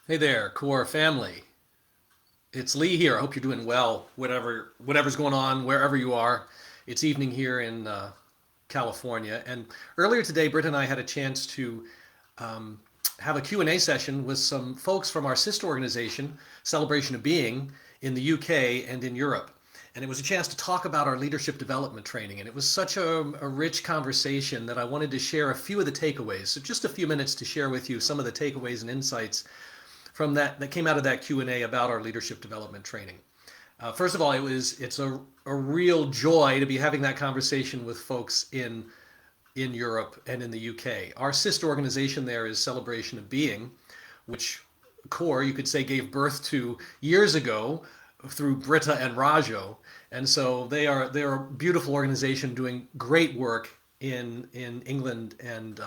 Hey there, core family. It's Lee here. I hope you're doing well, whatever's going on, wherever you are. It's evening here in California, and earlier today, Britt and I had a chance to um, have a Q&A session with some folks from our sister organization, Celebration of Being, in the UK and in Europe. And it was a chance to talk about our leadership development training. And it was such a rich conversation that I wanted to share a few of the takeaways. So just a few minutes to share with you some of the takeaways and insights from that came out of that Q&A about our leadership development training. First of all, it's a real joy to be having that conversation with folks in Europe and in the UK. Our sister organization there is Celebration of Being, which Core, you could say, gave birth to years ago through Britta and Rajo. And so they're a beautiful organization doing great work in England and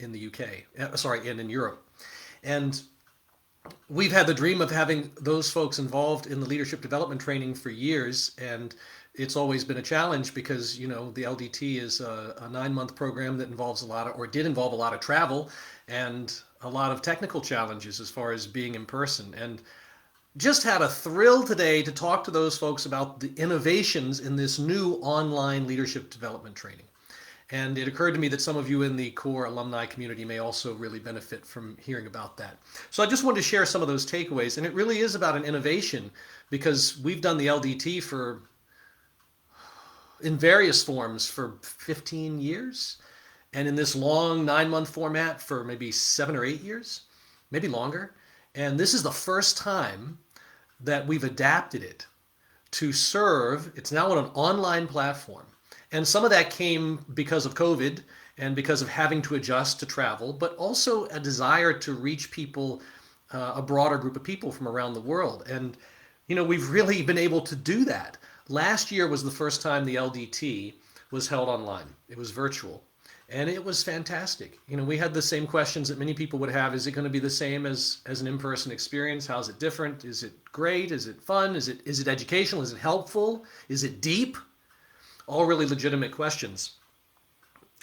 in the UK, sorry, and in Europe. And we've had the dream of having those folks involved in the leadership development training for years, and it's always been a challenge because the LDT is a 9-month program that involves a lot of, or did involve a lot of travel and a lot of technical challenges as far as being in person. And just had a thrill today to talk to those folks about the innovations in this new online leadership development training. And it occurred to me that some of you in the core alumni community may also really benefit from hearing about that. So I just wanted to share some of those takeaways. And it really is about an innovation because we've done the LDT in various forms for 15 years. And in this long 9-month format for maybe 7 or 8 years, maybe longer. And this is the first time that we've adapted it to serve. It's now on an online platform. And some of that came because of COVID and because of having to adjust to travel, but also a desire to reach people, a broader group of people from around the world. And, we've really been able to do that. Last year was the first time the LDT was held online. It was virtual. And it was fantastic. We had the same questions that many people would have. Is it going to be the same as an in-person experience? How's it different? Is it great? Is it fun? Is it educational? Is it helpful? Is it deep? All really legitimate questions.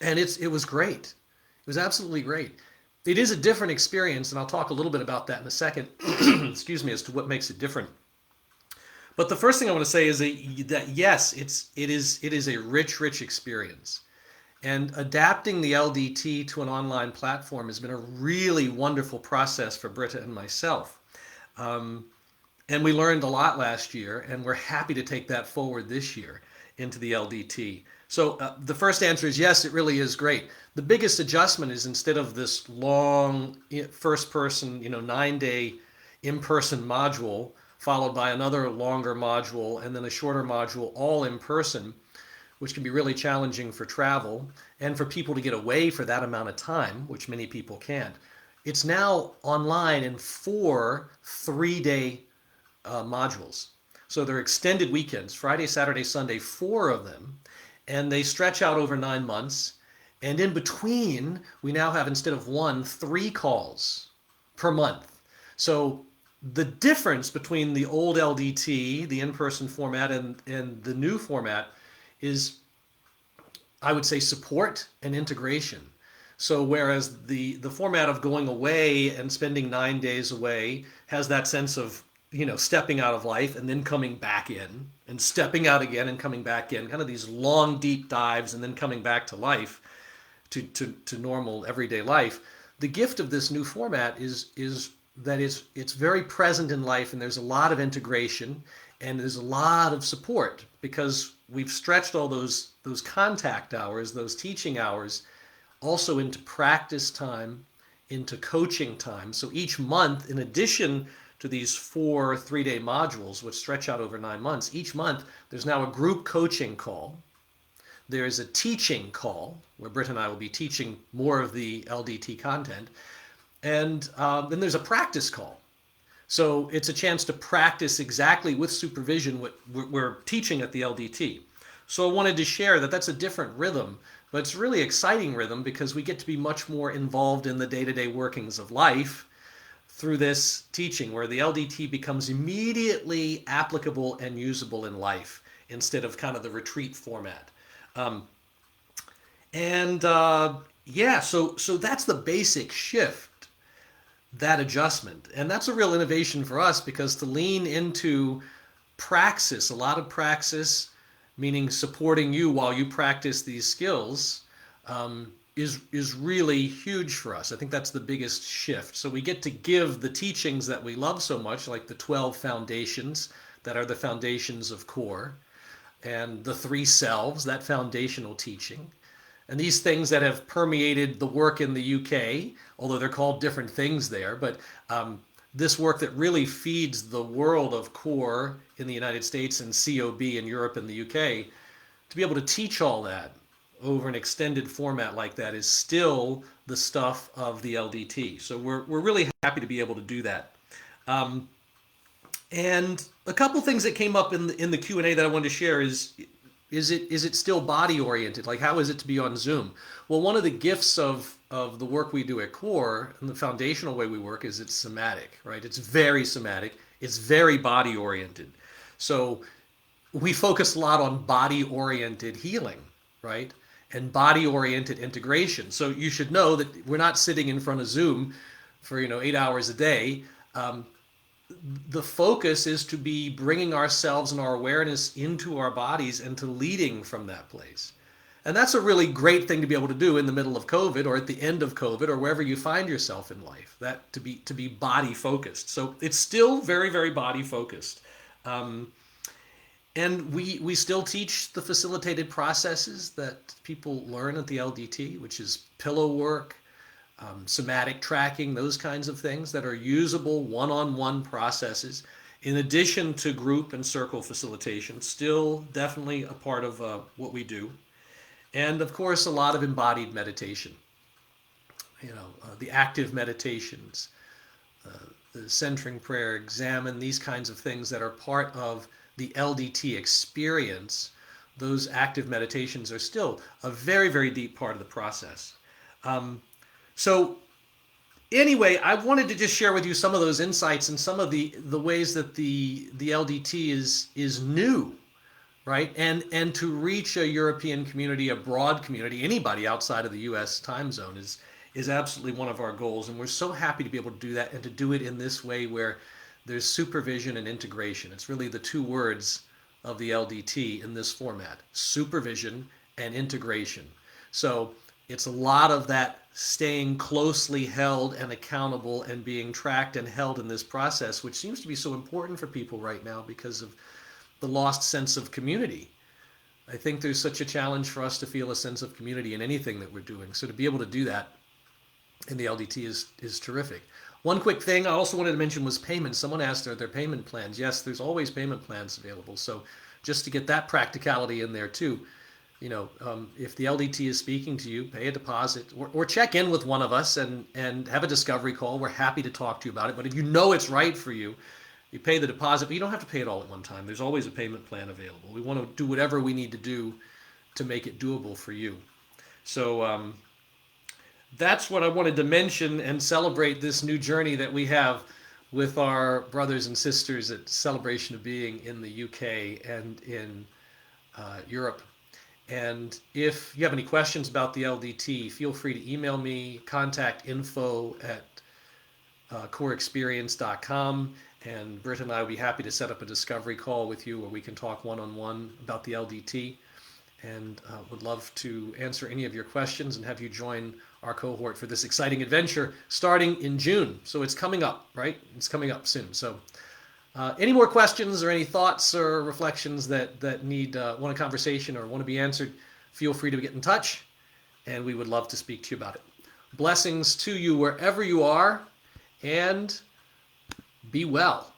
And it was great. It was absolutely great. It is a different experience, and I'll talk a little bit about that in a second, excuse me, as to what makes it different. But the first thing I want to say is that yes, it is a rich experience. And adapting the LDT to an online platform has been a really wonderful process for Britta and myself. And we learned a lot last year, and we're happy to take that forward this year into the LDT. So the first answer is yes, it really is great. The biggest adjustment is instead of this long first person, 9-day in-person module followed by another longer module and then a shorter module all in person, which can be really challenging for travel and for people to get away for that amount of time, which many people can't. It's now online in 4 3-day modules. So they're extended weekends, Friday, Saturday, Sunday, 4 of them, and they stretch out over 9 months. And in between, we now have, instead of 1, 3 calls per month. So the difference between the old LDT, the in-person format, and the new format is, I would say, support and integration. So whereas the format of going away and spending 9 days away has that sense of stepping out of life and then coming back in and stepping out again and coming back in, kind of these long, deep dives and then coming back to life, to normal everyday life. The gift of this new format is that it's very present in life, and there's a lot of integration and there's a lot of support because we've stretched all those contact hours, those teaching hours, also into practice time, into coaching time. So each month, in addition to these 4 3-day modules, which stretch out over 9 months, each month there's now a group coaching call. There's a teaching call where Britt and I will be teaching more of the LDT content. And then there's a practice call. So it's a chance to practice exactly with supervision what we're teaching at the LDT. So I wanted to share that that's a different rhythm, but it's a really exciting rhythm because we get to be much more involved in the day-to-day workings of life through this teaching, where the LDT becomes immediately applicable and usable in life instead of kind of the retreat format. And yeah, so that's the basic shift. that adjustment. And that's a real innovation for us, because to lean into praxis, a lot of praxis, meaning supporting you while you practice these skills, is really huge for us. I think that's the biggest shift. So we get to give the teachings that we love so much, like the 12 foundations that are the foundations of core, and the three selves, that foundational teaching. And these things that have permeated the work in the UK, although they're called different things there, but this work that really feeds the world of core in the United States and COB in Europe and the UK, to be able to teach all that over an extended format like that is still the stuff of the LDT. So we're really happy to be able to do that. And a couple things that came up in the Q&A that I wanted to share is it still body oriented? Like, how is it to be on Zoom? Well, one of the gifts of the work we do at Core and the foundational way we work is it's somatic, right? It's very somatic. It's very body oriented. So we focus a lot on body oriented healing, right? And body oriented integration. So you should know that we're not sitting in front of Zoom for 8 hours a day. The focus is to be bringing ourselves and our awareness into our bodies and to leading from that place. And that's a really great thing to be able to do in the middle of COVID or at the end of COVID or wherever you find yourself in life, that to be body focused. So it's still very, very body focused. And we still teach the facilitated processes that people learn at the LDT, which is pillow work, somatic tracking, those kinds of things that are usable one-on-one processes, in addition to group and circle facilitation, still definitely a part of what we do. And of course, a lot of embodied meditation, the active meditations, the centering prayer, examine, these kinds of things that are part of the LDT experience. Those active meditations are still a very, very deep part of the process. So anyway, I wanted to just share with you some of those insights and some of the ways that the LDT is new, right? And to reach a European community, a broad community, anybody outside of the US time zone is absolutely one of our goals. And we're so happy to be able to do that and to do it in this way where there's supervision and integration. It's really the two words of the LDT in this format: supervision and integration. So it's a lot of that staying closely held and accountable and being tracked and held in this process, which seems to be so important for people right now because of the lost sense of community. I think there's such a challenge for us to feel a sense of community in anything that we're doing. So to be able to do that in the LDT is terrific. One quick thing I also wanted to mention was payments. Someone asked, are there payment plans? Yes, there's always payment plans available. So just to get that practicality in there too, if the LDT is speaking to you, pay a deposit or check in with one of us and have a discovery call. We're happy to talk to you about it. But if you know it's right for you, you pay the deposit, but you don't have to pay it all at one time. There's always a payment plan available. We want to do whatever we need to do to make it doable for you. So that's what I wanted to mention and celebrate this new journey that we have with our brothers and sisters at Celebration of Being in the UK and in Europe. And if you have any questions about the LDT, feel free to email me, contact info@coreexperience.com, and Britt and I will be happy to set up a discovery call with you where we can talk one-on-one about the LDT, and would love to answer any of your questions and have you join our cohort for this exciting adventure starting in June. So it's coming up, right? It's coming up soon. So any more questions or any thoughts or reflections that want a conversation or want to be answered, feel free to get in touch, and we would love to speak to you about it. Blessings to you wherever you are, and be well.